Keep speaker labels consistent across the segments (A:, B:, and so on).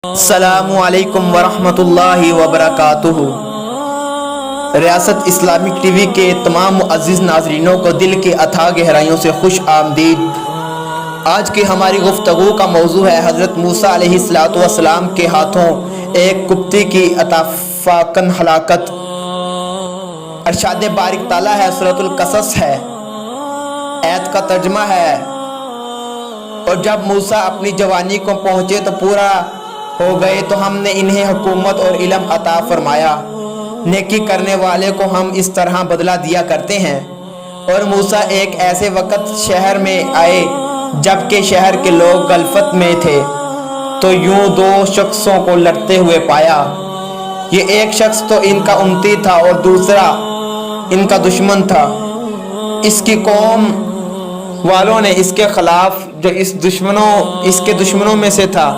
A: السلام علیکم ورحمۃ اللہ وبرکاتہ۔ ریاست اسلامک ٹی وی کے تمام معزز ناظرینوں کو دل کی اتھاہ گہرائیوں سے خوش آمدید۔ آج کی ہماری گفتگو کا موضوع ہے حضرت موسیٰ علیہ السلام کے ہاتھوں ایک کبتی کی اتفاقاً ہلاکت۔ ارشاد بارک تعالیٰ ہے، سورۃ القصص ہے، آیت کا ترجمہ ہے: اور جب موسیٰ اپنی جوانی کو پہنچے تو پورا ہو گئے تو ہم نے انہیں حکومت اور علم عطا فرمایا۔ نیکی کرنے والے کو ہم اس طرح بدلہ دیا کرتے ہیں۔ اور موسیٰ ایک ایسے وقت شہر میں آئے جبکہ شہر کے لوگ غفلت میں تھے، تو یوں دو شخصوں کو لڑتے ہوئے پایا۔ یہ ایک شخص تو ان کا امتی تھا اور دوسرا ان کا دشمن تھا۔ اس کی قوم والوں نے اس کے خلاف جو اس کے دشمنوں میں سے تھا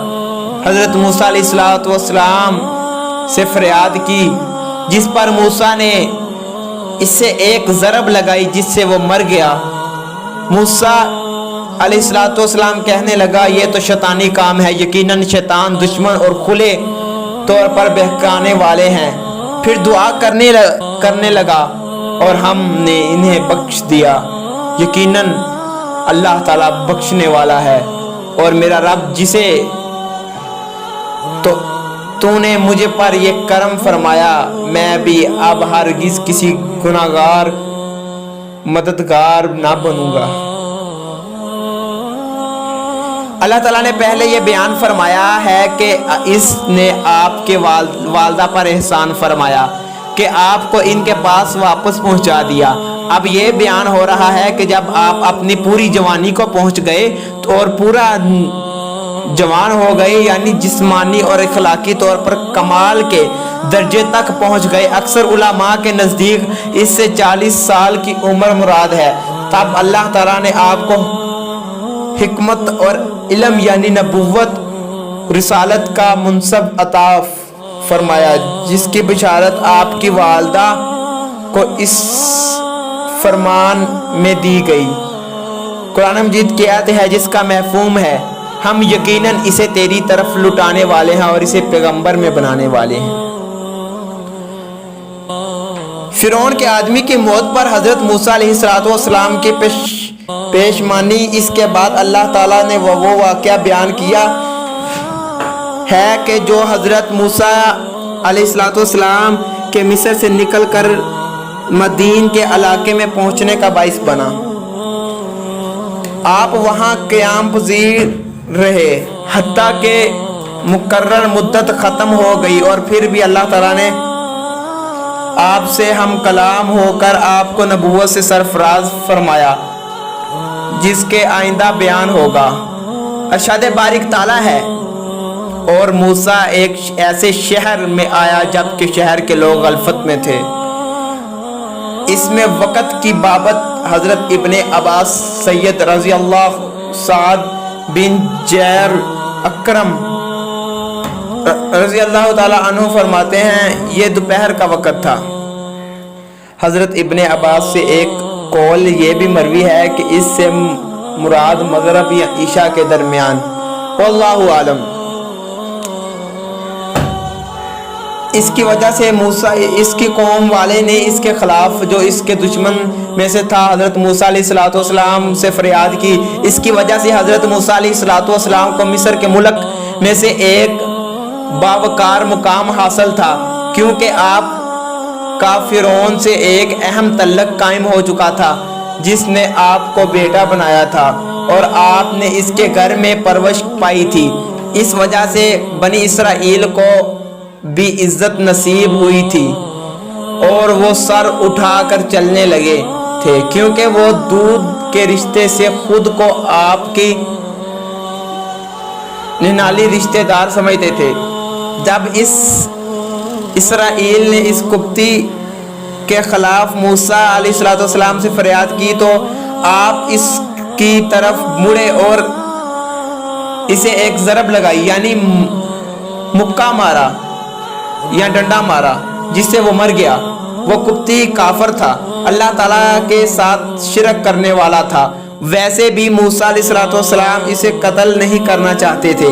A: حضرت موسیٰ علیہ السلام سے فریاد کی، جس پر موسیٰ نے اس سے ایک ضرب لگائی جس سے وہ مر گیا۔ موسیٰ علیہ السلام کہنے لگا، یہ تو شیطانی کام ہے، یقیناً شیطان دشمن اور کھلے طور پر بہکانے والے ہیں۔ پھر دعا کرنے لگا اور ہم نے انہیں بخش دیا۔ یقیناً اللہ تعالیٰ بخشنے والا ہے اور میرا رب، جسے تو نے مجھے پر یہ کرم فرمایا، میں بھی اب ہرگز کسی گناہگار مددگار نہ بنوں گا۔ اللہ تعالیٰ نے پہلے یہ بیان فرمایا ہے کہ اس نے آپ کے والدہ پر احسان فرمایا کہ آپ کو ان کے پاس واپس پہنچا دیا۔ اب یہ بیان ہو رہا ہے کہ جب آپ اپنی پوری جوانی کو پہنچ گئے اور پورا جوان ہو گئے، یعنی جسمانی اور اخلاقی طور پر کمال کے درجے تک پہنچ گئے۔ اکثر علماء کے نزدیک اس سے 40 سال کی عمر مراد ہے۔ تب اللہ تعالیٰ نے آپ کو حکمت اور علم یعنی نبوت رسالت کا منصب عطا فرمایا، جس کی بشارت آپ کی والدہ کو اس فرمان میں دی گئی۔ قرآن مجید کی آیت ہے جس کا مفہوم ہے، ہم یقیناً اسے تیری طرف لٹانے والے ہیں اور اسے پیغمبر میں بنانے والے ہیں۔ فرعون کے آدمی کی موت پر حضرت موسیٰ علیہ السلام کی پیشمانی، اس کے بعد اللہ تعالیٰ نے وہ واقعہ بیان کیا ہے کہ جو حضرت موسیٰ علیہ السلام کے مصر سے نکل کر مدین کے علاقے میں پہنچنے کا باعث بنا۔ آپ وہاں قیام پذیر رہے حتیٰ کہ مقرر مدت ختم ہو گئی، اور پھر بھی اللہ تعالیٰ نے آپ سے ہم کلام ہو کر آپ کو نبوت سے سرفراز فرمایا، جس کے آئندہ بیان ہوگا۔ ارشاد بارک تعالیٰ ہے، اور موسیٰ ایک ایسے شہر میں آیا جبکہ شہر کے لوگ غفلت میں تھے۔ اس میں وقت کی بابت حضرت ابن عباس سید رضی اللہ سعد بن جیر اکرم رضی اللہ تعالی عنہ فرماتے ہیں، یہ دوپہر کا وقت تھا۔ حضرت ابن عباس سے ایک قول یہ بھی مروی ہے کہ اس سے مراد مغرب یا عشاء کے درمیان، واللہ عالم۔ اس کی وجہ سے موسیٰ اس کی قوم والے نے اس کے خلاف جو اس کے دشمن میں سے تھا حضرت موسیٰ علیہ السلام سے فریاد کی۔ اس کی وجہ سے حضرت موسیٰ علیہ السلام کو مصر کے ملک میں سے ایک باوقار مقام حاصل تھا، کیونکہ آپ کا فرعون سے ایک اہم تعلق قائم ہو چکا تھا، جس نے آپ کو بیٹا بنایا تھا اور آپ نے اس کے گھر میں پرورش پائی تھی۔ اس وجہ سے بنی اسرائیل کو بھی عزت نصیب ہوئی تھی اور وہ سر اٹھا کر چلنے لگے تھے، کیونکہ وہ دودھ کے رشتے سے خود کو آپ کی ننالی رشتے دار سمجھتے تھے۔ جب اسرائیل نے اس کبتی کے خلاف موسیٰ علیہ السلام سے فریاد کی تو آپ اس کی طرف مڑے اور اسے ایک ضرب لگائی، یعنی مکہ مارا یا ڈنڈا مارا، جس سے وہ مر گیا۔ وہ کبتی کافر تھا، اللہ تعالیٰ کے ساتھ شرک کرنے والا تھا۔ ویسے بھی موسیٰ علیہ السلام اسے قتل نہیں کرنا چاہتے تھے،